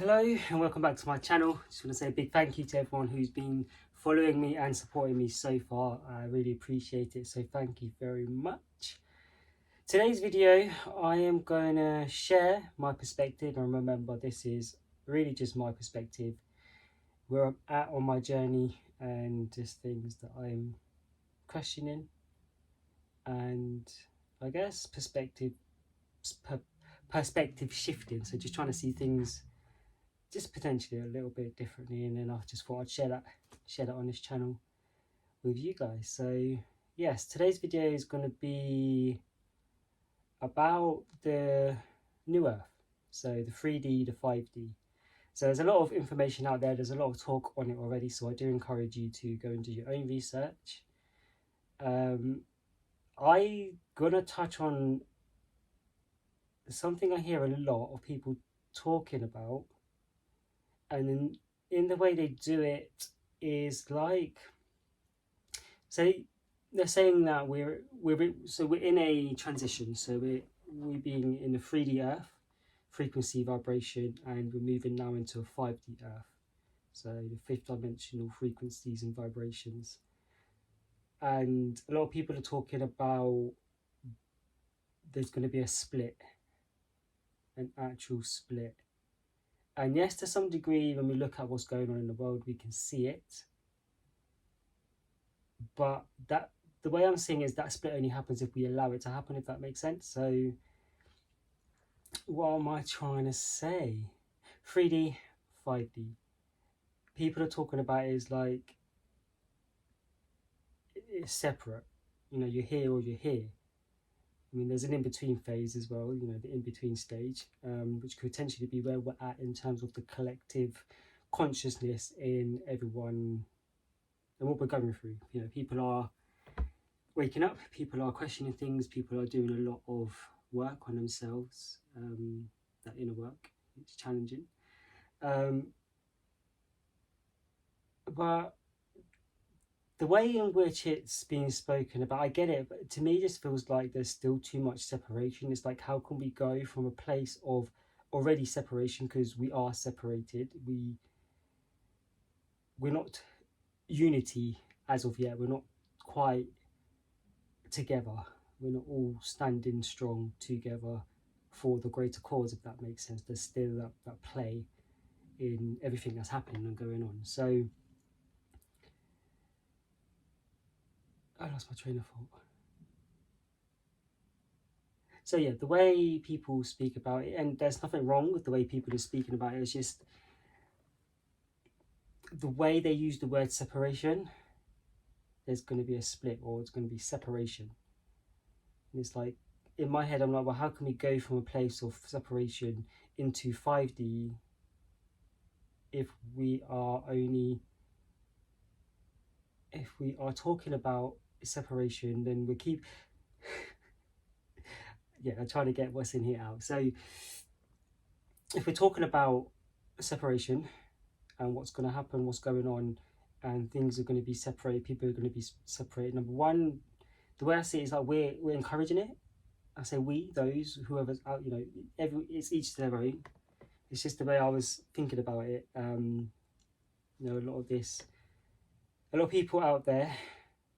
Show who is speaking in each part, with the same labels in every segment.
Speaker 1: Hello and welcome back to my channel. Just want to say a big thank you to everyone who's been following me and supporting me so far. I really appreciate it, so thank you very much. Today's video I am going to share my perspective, and remember this is really just my perspective, where I'm at on my journey and just things that I'm questioning and I guess perspective shifting, so just trying to see things just potentially a little bit differently, and then I just thought I'd share that on this channel with you guys. So yes, today's video is going to be about the new Earth, so the 3D, the 5D. So there's a lot of information out there, there's a lot of talk on it already, so I do encourage you to go and do your own research. I'm gonna touch on something I hear a lot of people talking about, and in the way they do it is like, so they're saying that we're in a transition, so we're being in a 3D Earth, frequency vibration, and we're moving now into a 5D Earth, so the fifth dimensional frequencies and vibrations. And a lot of people are talking about there's going to be a split, an actual split. And yes, to some degree, when we look at what's going on in the world, we can see it. But that the way I'm seeing is that split only happens if we allow it to happen, if that makes sense. So what am I trying to say? 3D, 5D. People are talking about it as like it's separate. You know, you're here or you're here. I mean, there's an in-between phase as well, you know, the in-between stage, which could potentially be where we're at in terms of the collective consciousness in everyone and what we're going through. You know, people are waking up, people are questioning things, people are doing a lot of work on themselves, that inner work. It's challenging. But the way in which it's being spoken about, I get it, but to me it just feels like there's still too much separation. It's like, how can we go from a place of already separation, because we are separated, we're not unity as of yet, we're not quite together, we're not all standing strong together for the greater cause, if that makes sense. There's still that play in everything that's happening and going on. So I lost my train of thought. So yeah, the way people speak about it, and there's nothing wrong with the way people are speaking about it, it's just the way they use the word separation. There's going to be a split, or it's going to be separation. And it's like, in my head, I'm like, well, how can we go from a place of separation into 5D if we are talking about separation? Then we keep yeah, I'm trying to get what's in here out. So if we're talking about separation and what's going to happen, what's going on, and things are going to be separated, people are going to be separated, number one, the way I see it is like we're encouraging it. I say we, those, whoever's out, you know, it's each to their own. It's just the way I was thinking about it. You know, a lot of people out there,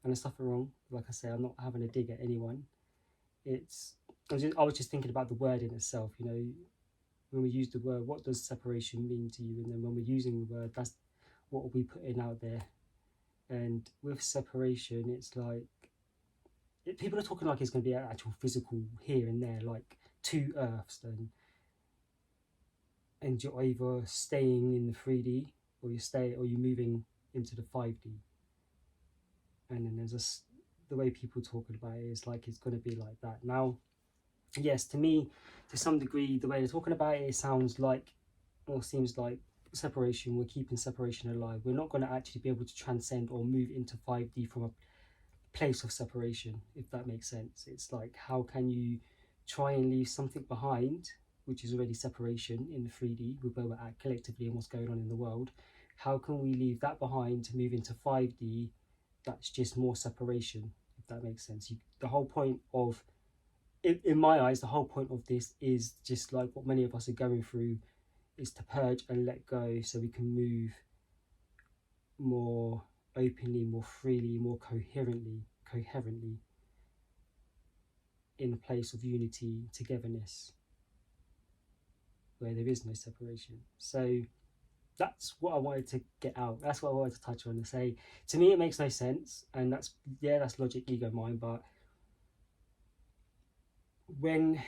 Speaker 1: and there's nothing wrong. Like I say, I'm not having a dig at anyone. I was just thinking about the word in itself. You know, when we use the word, what does separation mean to you? And then when we're using the word, that's what are we putting out there. And with separation, it's like, people are talking like it's going to be an actual physical here and there, like two earths, and you're either staying in the 3D or you're moving into the 5D. And then there's the way people talking about it is like it's going to be like that. Now, yes, to me, to some degree, the way they're talking about it, it sounds like, or seems like, separation. We're keeping separation alive. We're not going to actually be able to transcend or move into 5D from a place of separation, if that makes sense. It's like, how can you try and leave something behind, which is already separation in the 3D with where we're at collectively and what's going on in the world? How can we leave that behind to move into 5D that's just more separation, if that makes sense? The whole point of, in my eyes, the whole point of this is just like what many of us are going through is to purge and let go so we can move more openly, more freely, more coherently in a place of unity, togetherness, where there is no separation. So that's what I wanted to get out. That's what I wanted to touch on and say. To me, it makes no sense, and that's logic, ego, mind. But when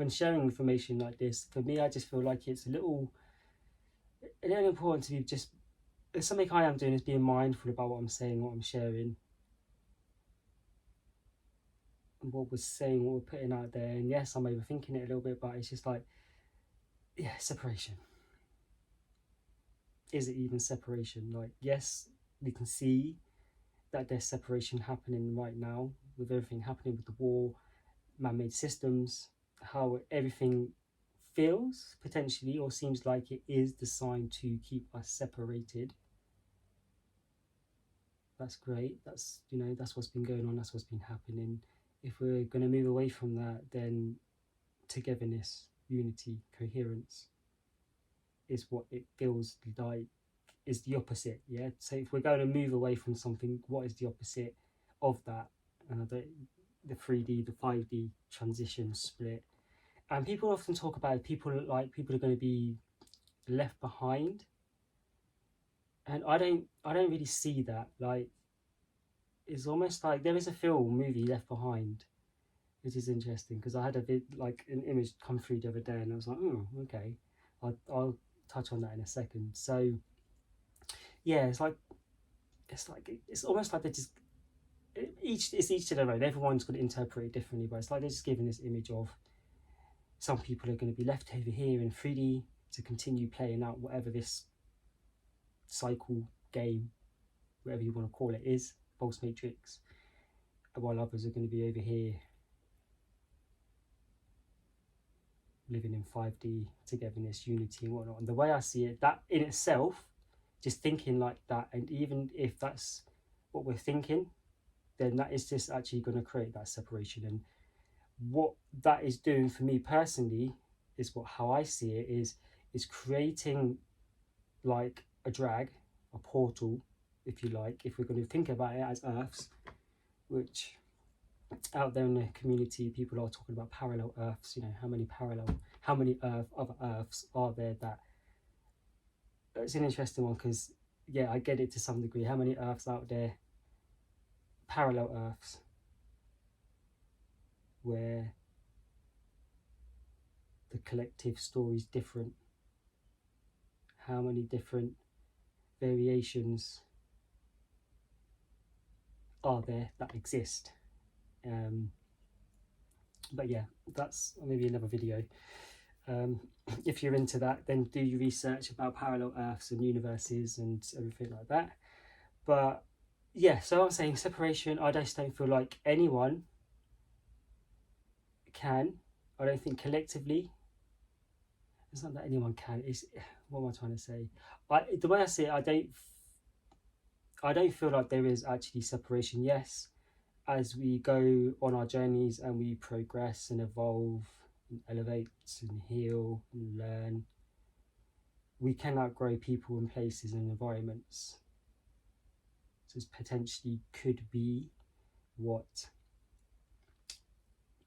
Speaker 1: sharing information like this, for me, I just feel like it's a little important to be just. Something I am doing is being mindful about what I'm saying, what I'm sharing, and what we're saying, what we're putting out there. And yes, I'm overthinking it a little bit, but it's just like, yeah, separation. Is it even separation? Like, yes, we can see that there's separation happening right now with everything happening with the war, man-made systems, how everything feels potentially or seems like it is designed to keep us separated. That's great. That's that's what's been going on. That's what's been happening. If we're going to move away from that, then togetherness, unity, coherence is what it feels like is the opposite. Yeah. So if we're going to move away from something, what is the opposite of that? The 3D, the 5D transition split. And people often talk about people are going to be left behind, and I don't really see that. Like, it's almost like there is a movie Left Behind, which is interesting because I had an image come through the other day, and I was like, oh, okay, I'll touch on that in a second. So yeah, it's almost like they're just each to their own. Everyone's going to interpret it differently, but it's like they're just giving this image of some people are going to be left over here in 3D to continue playing out whatever this cycle, game, whatever you want to call it, is, false matrix, while others are going to be over here living in 5D, togetherness, unity and whatnot. And the way I see it, that in itself, just thinking like that, and even if that's what we're thinking, then that is just actually going to create that separation. And what that is doing for me personally is how I see it is creating like a drag, a portal, if you like, if we're going to think about it as Earths, which out there in the community, people are talking about parallel Earths. How many other Earths are there? That it's an interesting one because, yeah, I get it to some degree. How many Earths out there, parallel Earths, where the collective story is different? How many different variations are there that exist? But yeah, that's maybe another video. If you're into that, then do your research about parallel Earths and universes and everything like that. But yeah, so I'm saying separation, I just don't feel like anyone can. I don't think collectively, it's not that anyone can. What am I trying to say? The way I see it, I don't feel like there is actually separation. Yes, as we go on our journeys and we progress and evolve and elevate and heal and learn, we can outgrow people and places and environments. So this potentially could be what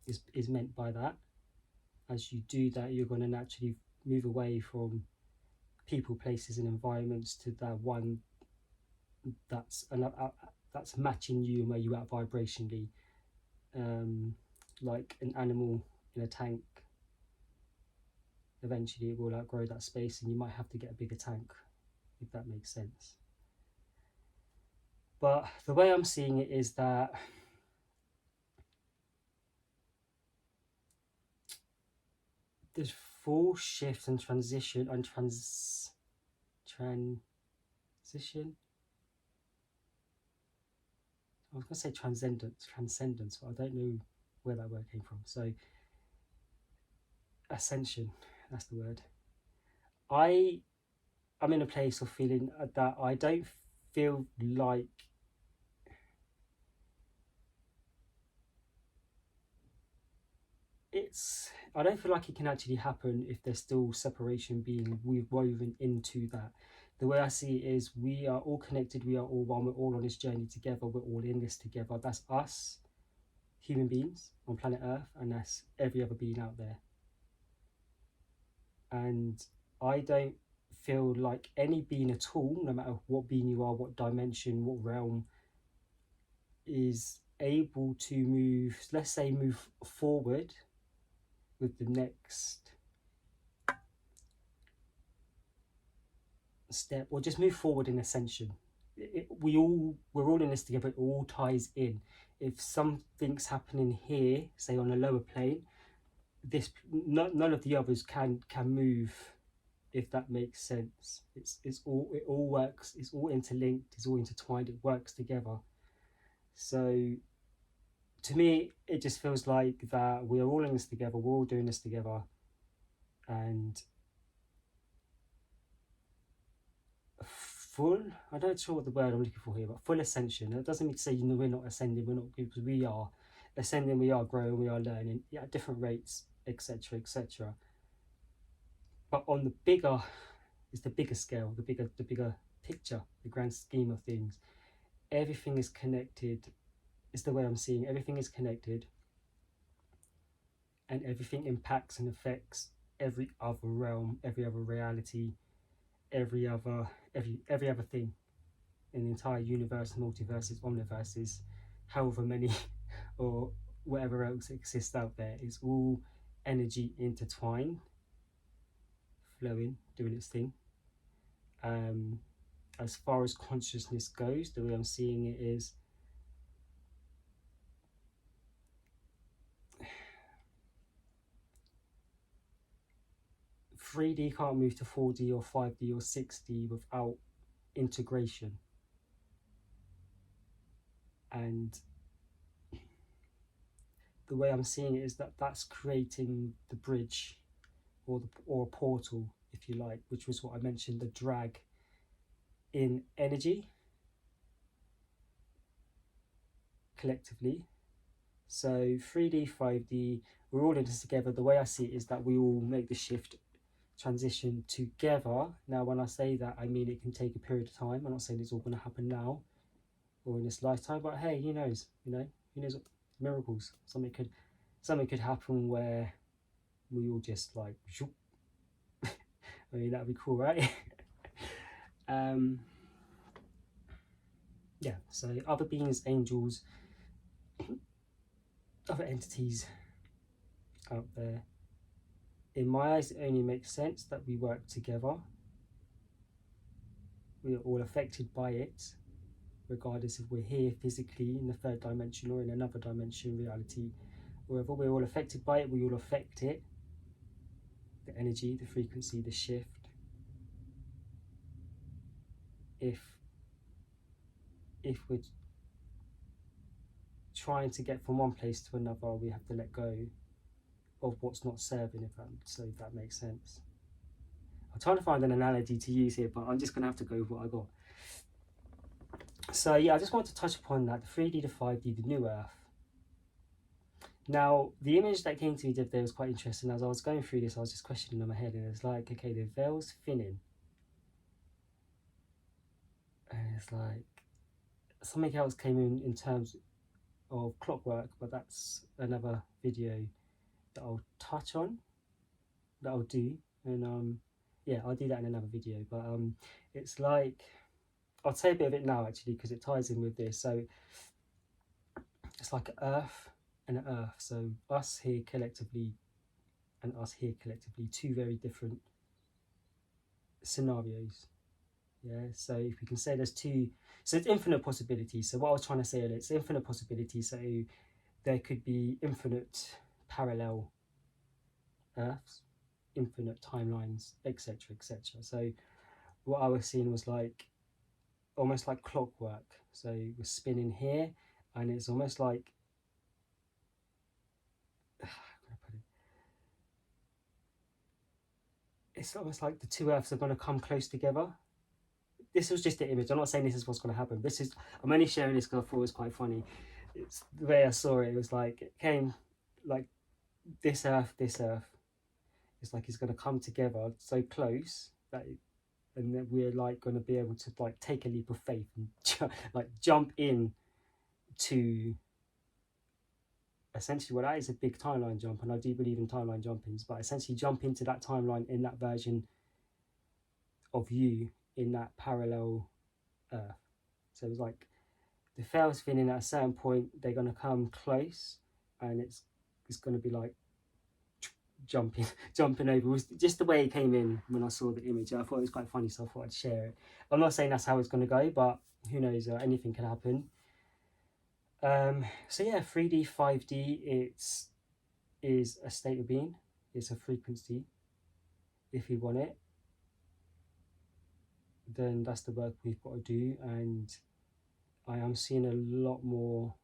Speaker 1: is meant by that. As you do that, you're going to naturally move away from people, places and environments to that one that's matching you and where you are vibrationally, like an animal in a tank. Eventually it will outgrow that space and you might have to get a bigger tank, if that makes sense. But the way I'm seeing it is that there's full shift and transition and transition. I was going to say transcendence, but I don't know where that word came from. So ascension, that's the word. I'm in a place of feeling that I don't feel like I don't feel like it can actually happen if there's still separation being woven into that. The way I see it is we are all connected, we are all one, we're all on this journey together, we're all in this together. That's us, human beings on planet Earth, and that's every other being out there. And I don't feel like any being at all, no matter what being you are, what dimension, what realm, is able to move, let's say, move forward with the next step, or just move forward in ascension. We're all in this together. It all ties in. If something's happening here, say on a lower plane, this none of the others can move, if that makes sense. It all works. It's all interlinked. It's all intertwined. It works together. So to me, it just feels like that we're all in this together. We're all doing this together, and full, I don't know what the word I'm looking for here, but full ascension. That doesn't mean to say, you know, we're not ascending, we're not, because we are ascending, we are growing, we are learning, yeah, at different rates, etc., etc. But on the bigger, it's the bigger scale, the bigger picture, the grand scheme of things. Everything is connected. It's the way I'm seeing it. Everything is connected, and everything impacts and affects every other realm, every other reality, every other thing in the entire universe, multiverses, omniverses, however many or whatever else exists out there. It's all energy intertwined, flowing, doing its thing. As far as consciousness goes, the way I'm seeing it is, "3D can't move to 4D or 5D or 6D without integration." And the way I'm seeing it is that that's creating the bridge, or a portal, if you like, which was what I mentioned, the drag in energy collectively. So 3D, 5D, we're all in this together. The way I see it is that we all make the shift, transition together. Now, when I say that, I mean it can take a period of time. I'm not saying it's all going to happen now or in this lifetime, but hey, who knows? Who knows what miracles? Something could happen where we all just like, I mean, that'd be cool, right? Yeah, so other beings, angels, other entities out there, in my eyes, it only makes sense that we work together. We are all affected by it, regardless if we're here physically in the third dimension or in another dimension, reality, wherever. We're all affected by it. We all affect it, the energy, the frequency, the shift. If we're trying to get from one place to another, we have to let go of what's not serving, if that makes sense. I'm trying to find an analogy to use here, but I'm just going to have to go with what I got. So yeah, I just want to touch upon that, the 3D to 5D, the new Earth. Now, the image that came to me there was quite interesting. As I was going through this, I was just questioning in my head, and it's like, okay, the veil's thinning. And it's like, something else came in terms of clockwork, but that's another video that I'll touch on, that I'll do. And yeah, I'll do that in another video. But it's like, I'll say a bit of it now actually, because it ties in with this. So it's like Earth and Earth. So us here collectively and us here collectively, two very different scenarios. Yeah, so if we can say there's two, so it's infinite possibilities. So what I was trying to say earlier, it's infinite possibilities. So there could be infinite parallel Earths, infinite timelines, etc., etc. So what I was seeing was like almost like clockwork. So we're spinning here, and it's almost like, how can I put it? It's almost like the two Earths are going to come close together. This was just the image. I'm not saying this is what's going to happen. I'm only sharing this because I thought it was quite funny. It's the way I saw it. It was like, it came like this earth, it's like it's going to come together so close that and then we're like going to be able to like take a leap of faith and like jump in to essentially, well, that is a big timeline jump, and I do believe in timeline jumpings, but essentially jump into that timeline in that version of you in that parallel earth. So it's like the fails feeling at a certain point they're going to come close, and it's going to be like jumping jumping over. It was just the way it came in when I saw the image. I thought it was quite funny, so I thought I'd share it. I'm not saying that's how it's going to go, but who knows, anything can happen. So yeah, 3D 5D, it's is a state of being, it's a frequency. If we want it, then that's the work we've got to do. And I am seeing a lot more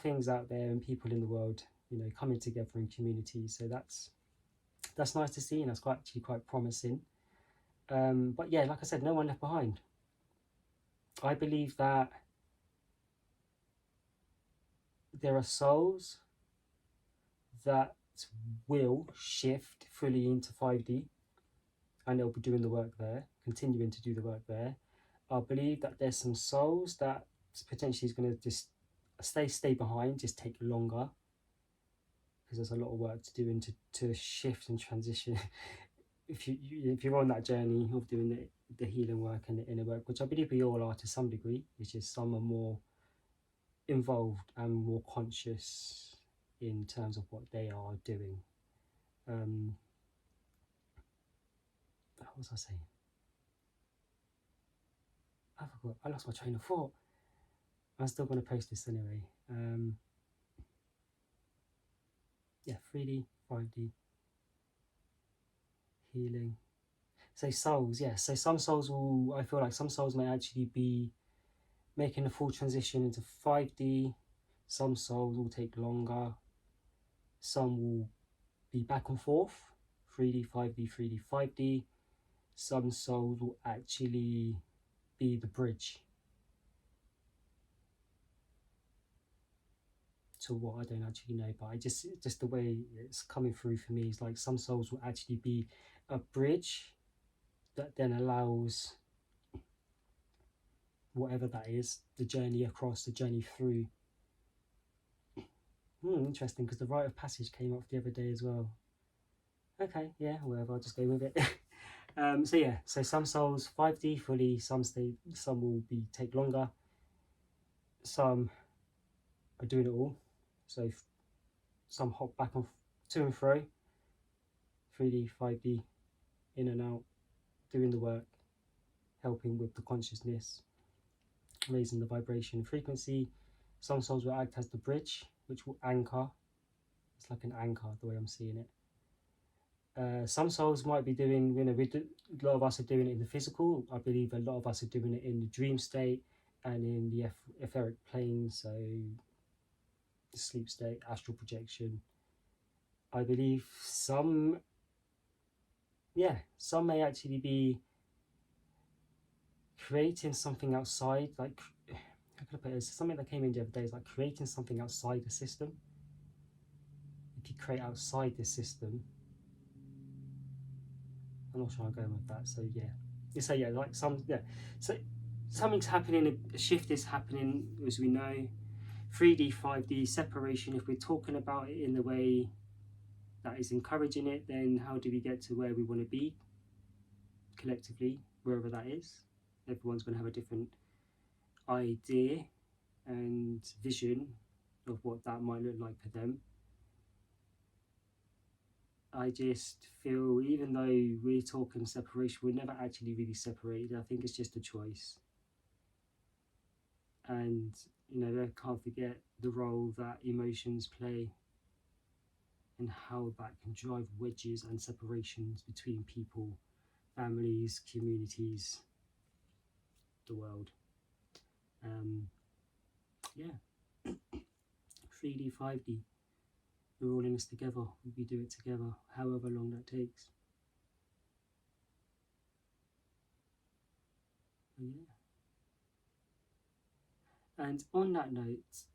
Speaker 1: things out there and people in the world, you know, coming together in communities. So that's nice to see, and that's quite promising. But yeah, like I said, no one left behind. I believe that there are souls that will shift fully into 5D, and they'll be doing the work there, continuing to do the work there. I believe that there's some souls that potentially is going to just stay behind, just take longer, because there's a lot of work to do and to shift and transition. if you're on that journey of doing the healing work and the inner work, which I believe we all are to some degree, which is some are more involved and more conscious in terms of what they are doing. What was I saying? I forgot. I lost my train of thought. I'm still going to post this anyway. Yeah, 3D, 5D, healing. So souls, yeah. So some souls will, I feel like some souls may actually be making a full transition into 5D. Some souls will take longer. Some will be back and forth, 3D, 5D, 3D, 5D. Some souls will actually be the bridge to what I don't actually know, but I just the way it's coming through for me is like some souls will actually be a bridge that then allows whatever that is, the journey across, the journey through. Interesting, because the rite of passage came up the other day as well. Okay, yeah, whatever, I'll just go with it. So yeah, so some souls 5D fully, some will be take longer, some are doing it all. So some hop back and to and fro, 3D, 5D, in and out, doing the work, helping with the consciousness, raising the vibration and frequency. Some souls will act as the bridge, which will anchor. It's like an anchor, the way I'm seeing it. Some souls might be doing, you know, a lot of us are doing it in the physical. I believe a lot of us are doing it in the dream state and in the etheric plane, so the sleep state, astral projection. I believe some may actually be creating something outside, like, how can I put it? Something that came in the other day is like creating something outside the system. If you create outside the system, I'm not sure I'm going with that. So yeah, like so something's happening. A shift is happening, as we know. 3D, 5D separation. If we're talking about it in the way that is encouraging it, then how do we get to where we want to be collectively, wherever that is? Everyone's going to have a different idea and vision of what that might look like for them. I just feel, even though we're talking separation, we're never actually really separated. I think it's just a choice. And, you know, I can't forget the role that emotions play and how that can drive wedges and separations between people, families, communities, the world. Yeah. 3D, 5D. We're all in this together. We do it together, however long that takes. Yeah. And on that note,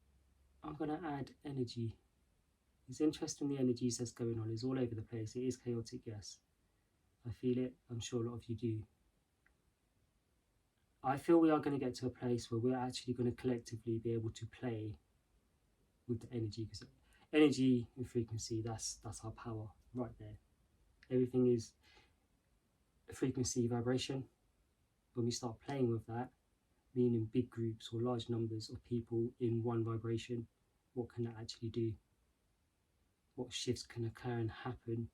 Speaker 1: I'm going to add energy It's interesting, the energies that's going on is all over the place. It is chaotic, yes. I feel it. I'm sure a lot of you do. I feel we are going to get to a place where we're actually going to collectively be able to play with the energy, because energy and frequency, that's our power right there. Everything is a frequency, vibration. When we start playing with that, meaning big groups or large numbers of people in one vibration, what can that actually do? What shifts can occur and happen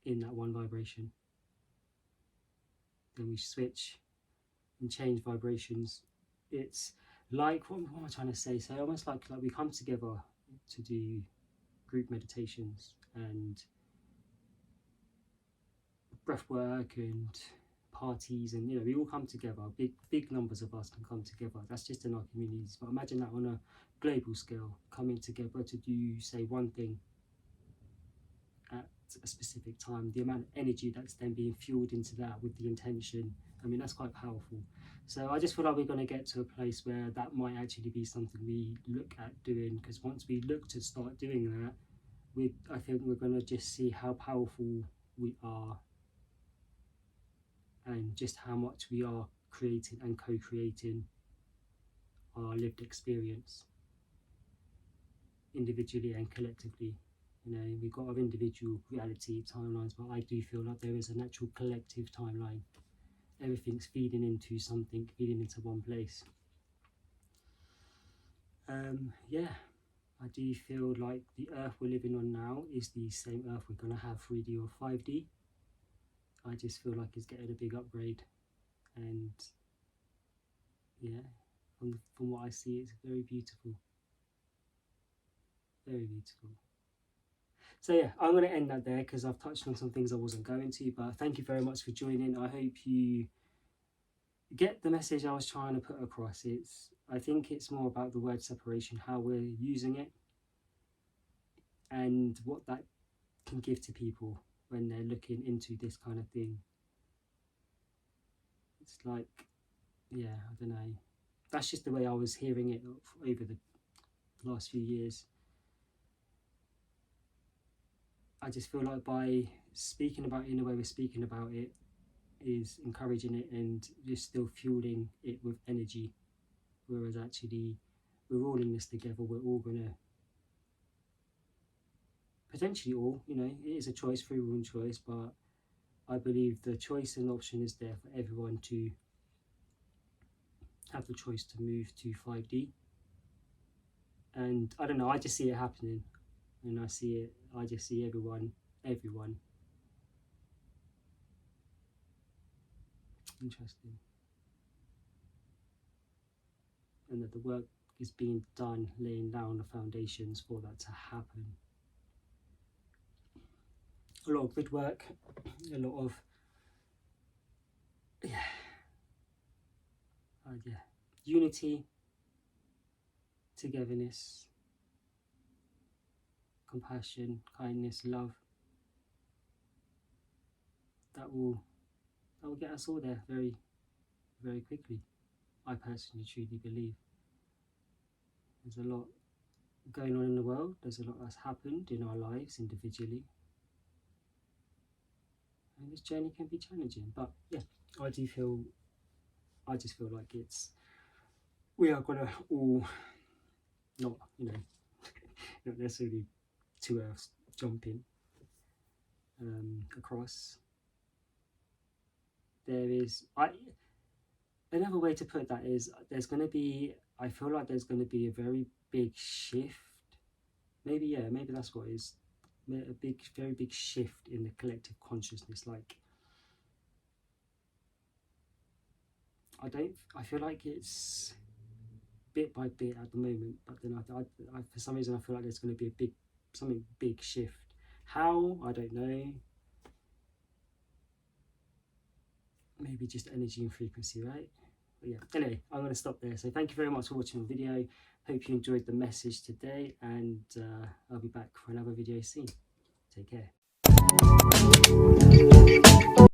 Speaker 1: in that one vibration? Then we switch and change vibrations. It's like, what am I trying to say? So almost like we come together to do group meditations and breath work and parties, and we all come together. Big numbers of us can come together. That's just in our communities. But imagine that on a global scale, coming together to do, say, one thing at a specific time. The amount of energy that's then being fueled into that with the intention, I mean, that's quite powerful. So I just feel like we're going to get to a place where that might actually be something we look at doing, because once we look to start doing that, I think we're going to just see how powerful we are, and just how much we are creating and co-creating our lived experience individually and collectively. We've got our individual reality timelines, but I do feel like there is a natural collective timeline. Everything's feeding into something, feeding into one place. Yeah, I do feel like the Earth we're living on now is the same Earth we're going to have 3D or 5D. I just feel like it's getting a big upgrade, and yeah, from what I see, it's very beautiful. Very beautiful. So yeah, I'm going to end that there because I've touched on some things I wasn't going to, but thank you very much for joining. I hope you get the message I was trying to put across. I think it's more about the word separation, how we're using it, and what that can give to people when they're looking into this kind of thing. It's like, yeah, I don't know. That's just the way I was hearing it over the last few years. I just feel like by speaking about it in the way we're speaking about it is encouraging it and just still fueling it with energy, whereas actually we're all in this together. We're all gonna potentially it is a choice, free will and choice, but I believe the choice and option is there for everyone to have the choice to move to 5D. And I don't know, I just see it happening, and I just see everyone interesting, and that the work is being done, laying down the foundations for that to happen. A lot of good work, a lot of unity, togetherness, compassion, kindness, love. That will get us all there very, very quickly. I personally truly believe there's a lot going on in the world. There's a lot that's happened in our lives individually, and this journey can be challenging. But yeah, I just feel like we are gonna all not necessarily 2 Earths jumping across. There is another way to put that is I feel like there's going to be a very big shift. Maybe that's what it is. A very big shift in the collective consciousness. Like, I feel like it's bit by bit at the moment, but then I for some reason I feel like there's going to be something big shift. How? I don't know. Maybe just energy and frequency, right? But yeah, anyway, I'm going to stop there. So thank you very much for watching the video. Hope you enjoyed the message today, and I'll be back for another video soon. Take care.